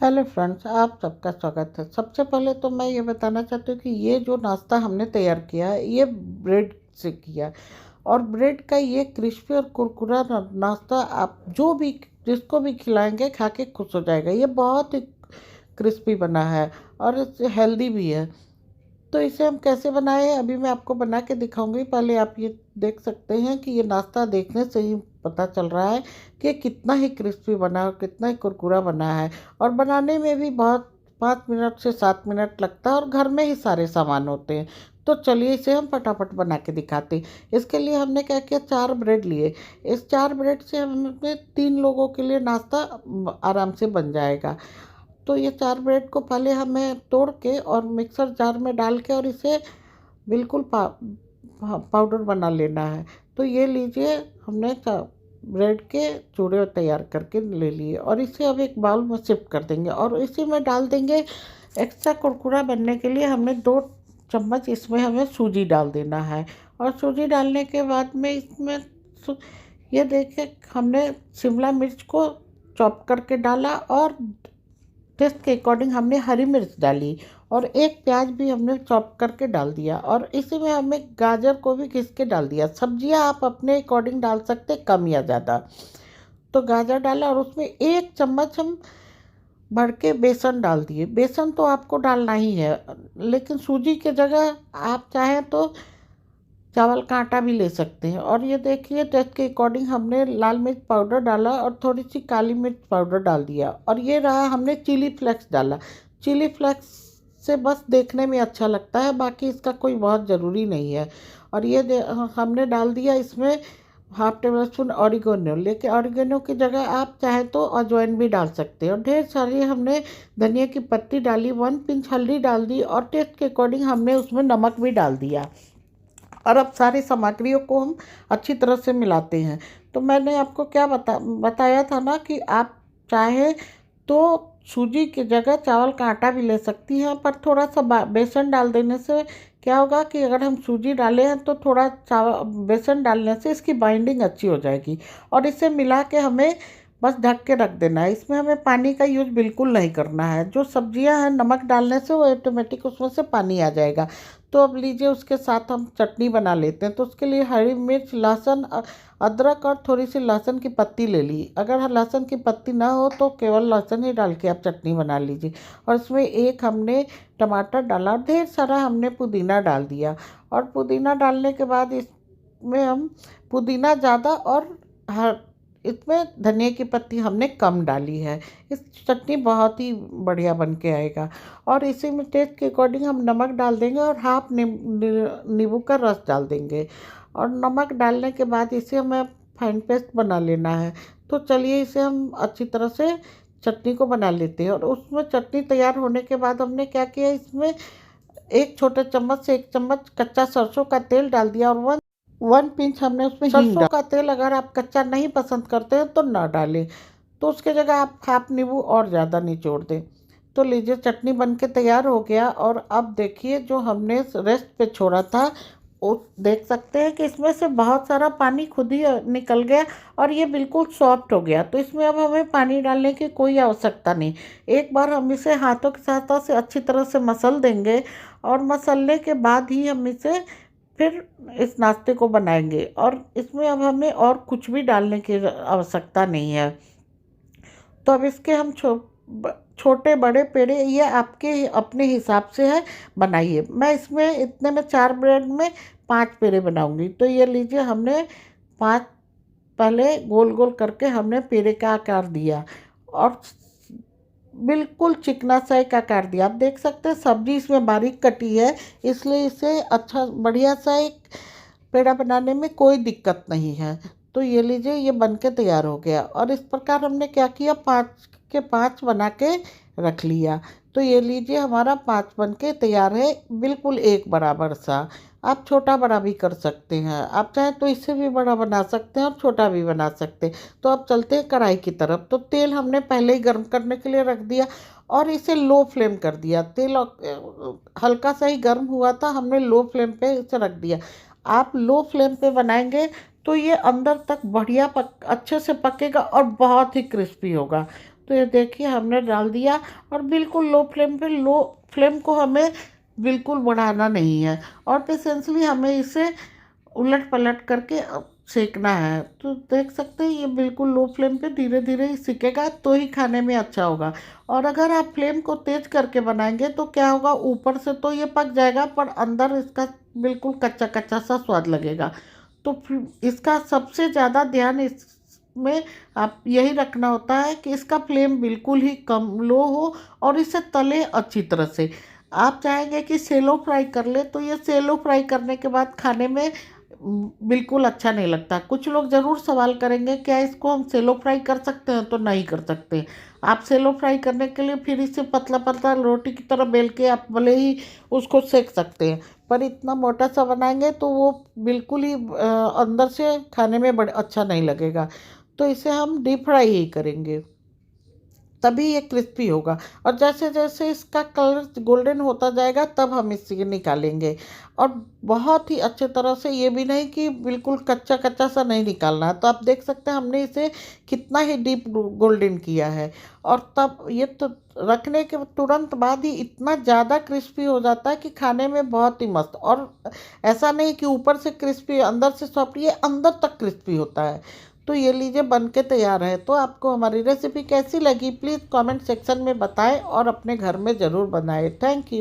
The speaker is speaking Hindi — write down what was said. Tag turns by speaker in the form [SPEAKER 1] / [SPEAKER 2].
[SPEAKER 1] हेलो फ्रेंड्स, आप सबका स्वागत है। सबसे पहले तो मैं ये बताना चाहती हूँ कि ये जो नाश्ता हमने तैयार किया है ये ब्रेड से किया है। और ब्रेड का ये क्रिस्पी और कुरकुरा नाश्ता आप जो भी जिसको भी खिलाएंगे खा के खुश हो जाएगा। ये बहुत ही क्रिस्पी बना है और हेल्दी भी है। तो इसे हम कैसे बनाए अभी मैं आपको बना के दिखाऊंगी। पहले आप ये देख सकते हैं कि ये नाश्ता देखने से ही पता चल रहा है कि ये कितना ही क्रिस्पी बना है और कितना ही कुरकुरा बना है। और बनाने में भी बहुत 5 मिनट से 7 मिनट लगता है और घर में ही सारे सामान होते हैं। तो चलिए इसे हम फटाफट बना के दिखाते हैं। इसके लिए हमने क्या किया, 4 ब्रेड लिए। इस 4 ब्रेड से हमें 3 लोगों के लिए नाश्ता आराम से बन जाएगा। तो ये 4 ब्रेड को पहले हमें तोड़ के और मिक्सर जार में डाल के और इसे बिल्कुल पाउडर बना लेना है। तो ये लीजिए, हमने ब्रेड के चूड़े तैयार करके ले लिए और इसे अब एक बाउल में शिफ्ट कर देंगे और इसी में डाल देंगे। एक्स्ट्रा कुरकुरा बनने के लिए हमने 2 चम्मच इसमें हमें सूजी डाल देना है। और सूजी डालने के बाद में इसमें ये देखिए, हमने शिमला मिर्च को चॉप करके डाला और टेस्ट के अकॉर्डिंग हमने हरी मिर्च डाली और एक प्याज भी हमने चॉप करके डाल दिया। और इसी में हमें गाजर को भी घिस के डाल दिया। सब्जियां आप अपने अकॉर्डिंग डाल सकते, कम या ज़्यादा। तो गाजर डाला और उसमें 1 चम्मच हम भर के बेसन डाल दिए। बेसन तो आपको डालना ही है, लेकिन सूजी के जगह आप चाहें तो चावल का आटा भी ले सकते हैं। और ये देखिए, टेस्ट के अकॉर्डिंग हमने लाल मिर्च पाउडर डाला और थोड़ी सी काली मिर्च पाउडर डाल दिया। और ये रहा, हमने चिली फ्लेक्स डाला। चिली फ्लेक्स से बस देखने में अच्छा लगता है, बाकी इसका कोई बहुत ज़रूरी नहीं है। और ये हमने डाल दिया इसमें ½ टेबल स्पून ऑरिगेनो। लेकिन ऑरिगेनो की जगह आप चाहे तो अजवाइन भी डाल सकते हैं। और ढेर सारी हमने धनिया की पत्ती डाली, 1 पिंच हल्दी डाल दी और टेस्ट के अकॉर्डिंग हमने उसमें नमक भी डाल दिया। और अब सारी सामग्रियों को हम अच्छी तरह से मिलाते हैं। तो मैंने आपको क्या बताया था ना कि आप चाहे तो सूजी की जगह चावल का आटा भी ले सकती हैं, पर थोड़ा सा बेसन डाल देने से क्या होगा कि अगर हम सूजी डालें हैं तो थोड़ा चावल बेसन डालने से इसकी बाइंडिंग अच्छी हो जाएगी। और इसे मिला के हमें बस ढक के रख देना है। इसमें हमें पानी का यूज बिल्कुल नहीं करना है। जो सब्जियां हैं नमक डालने से वो ऑटोमेटिक उसमें से पानी आ जाएगा। तो अब लीजिए, उसके साथ हम चटनी बना लेते हैं। तो उसके लिए हरी मिर्च, लहसुन, अदरक और थोड़ी सी लहसुन की पत्ती ले ली। अगर लहसुन की पत्ती ना हो तो केवल लहसुन ही डाल के आप चटनी बना लीजिए। और इसमें एक हमने टमाटर डाला, ढेर सारा हमने पुदीना डाल दिया। और पुदीना डालने के बाद इसमें हम पुदीना ज़्यादा और हर इसमें धनिया की पत्ती हमने कम डाली है। इस चटनी बहुत ही बढ़िया बन के आएगा। और इसी में टेस्ट के अकॉर्डिंग हम नमक डाल देंगे और हाफ नींबू का रस डाल देंगे। और नमक डालने के बाद इसे हमें फाइन पेस्ट बना लेना है। तो चलिए इसे हम अच्छी तरह से चटनी को बना लेते हैं। और उसमें चटनी तैयार होने के बाद हमने क्या किया, इसमें 1 छोटे चम्मच से 1 चम्मच कच्चा सरसों का तेल डाल दिया और 1 पिंच हमने उसमें सरसों का तेल अगर आप कच्चा नहीं पसंद करते हैं तो ना डालें। तो उसके जगह आप हाफ नींबू और ज़्यादा निचोड़ दें। तो लीजिए, चटनी बन के तैयार हो गया। और अब देखिए, जो हमने रेस्ट पे छोड़ा था वो देख सकते हैं कि इसमें से बहुत सारा पानी खुद ही निकल गया और ये बिल्कुल सॉफ्ट हो गया। तो इसमें अब हमें पानी डालने की कोई आवश्यकता नहीं। एक बार हम इसे हाथों की सहायता से अच्छी तरह से मसल देंगे और मसलने के बाद ही हम इसे फिर इस नाश्ते को बनाएंगे। और इसमें अब हमें और कुछ भी डालने की आवश्यकता नहीं है। तो अब इसके हम छोटे बड़े पेड़े ये आपके अपने हिसाब से है, बनाइए। मैं इसमें इतने में 4 ब्रेड में 5 पेड़े बनाऊंगी। तो ये लीजिए, हमने 5 पहले गोल गोल करके हमने पेड़े का आकार दिया और बिल्कुल चिकना सा एक आकार दिया। आप देख सकते हैं सब्जी इसमें बारीक कटी है, इसलिए इसे अच्छा बढ़िया सा एक पेड़ा बनाने में कोई दिक्कत नहीं है। तो ये लीजिए, ये बन के तैयार हो गया। और इस प्रकार हमने क्या किया, 5 के 5 बना के रख लिया। तो ये लीजिए, हमारा 5 बन के तैयार है, बिल्कुल एक बराबर सा। आप छोटा बड़ा भी कर सकते हैं, आप चाहें तो इससे भी बड़ा बना सकते हैं और छोटा भी बना सकते हैं। तो अब चलते हैं कढ़ाई की तरफ। तो तेल हमने पहले ही गर्म करने के लिए रख दिया और इसे लो फ्लेम कर दिया। तेल हल्का सा ही गर्म हुआ था, हमने लो फ्लेम पे इसे रख दिया। आप लो फ्लेम पे बनाएंगे तो ये अंदर तक बढ़िया अच्छे से पकेगा और बहुत ही क्रिस्पी होगा। तो ये देखिए हमने डाल दिया, और बिल्कुल लो फ्लेम पे, लो फ्लेम को हमें बिल्कुल बढ़ाना नहीं है, और पेशेंसली हमें इसे उलट पलट करके सेकना है। तो देख सकते हैं ये बिल्कुल लो फ्लेम पे धीरे धीरे ही सिकेगा, तो ही खाने में अच्छा होगा। और अगर आप फ्लेम को तेज करके बनाएंगे तो क्या होगा, ऊपर से तो ये पक जाएगा पर अंदर इसका बिल्कुल कच्चा कच्चा सा स्वाद लगेगा। तो इसका सबसे ज़्यादा ध्यान इसमें आप यही रखना होता है कि इसका फ्लेम बिल्कुल ही कम लो हो, और इसे तले अच्छी तरह से। आप चाहेंगे कि सेलो फ्राई कर ले, तो ये सेलो फ्राई करने के बाद खाने में बिल्कुल अच्छा नहीं लगता। कुछ लोग ज़रूर सवाल करेंगे क्या इसको हम सेलो फ्राई कर सकते हैं, तो नहीं कर सकते। आप सेलो फ्राई करने के लिए फिर इसे पतला पतला रोटी की तरह बेल के आप भले ही उसको सेक सकते हैं, पर इतना मोटा सा बनाएंगे तो वो बिल्कुल ही अंदर से खाने में बड़ा अच्छा नहीं लगेगा। तो इसे हम डीप फ्राई ही करेंगे, तभी ये क्रिस्पी होगा। और जैसे जैसे इसका कलर गोल्डन होता जाएगा तब हम इसे निकालेंगे। और बहुत ही अच्छे तरह से, ये भी नहीं कि बिल्कुल कच्चा कच्चा सा नहीं निकालना है। तो आप देख सकते हैं हमने इसे कितना ही डीप गोल्डन किया है। और तब ये तो रखने के तुरंत बाद ही इतना ज़्यादा क्रिस्पी हो जाता है कि खाने में बहुत ही मस्त। और ऐसा नहीं कि ऊपर से क्रिस्पी अंदर से सॉफ्ट, ये अंदर तक क्रिस्पी होता है। तो ये लीजिए बन के तैयार है। तो आपको हमारी रेसिपी कैसी लगी प्लीज़ कमेंट सेक्शन में बताएं, और अपने घर में ज़रूर बनाएं। Thank you.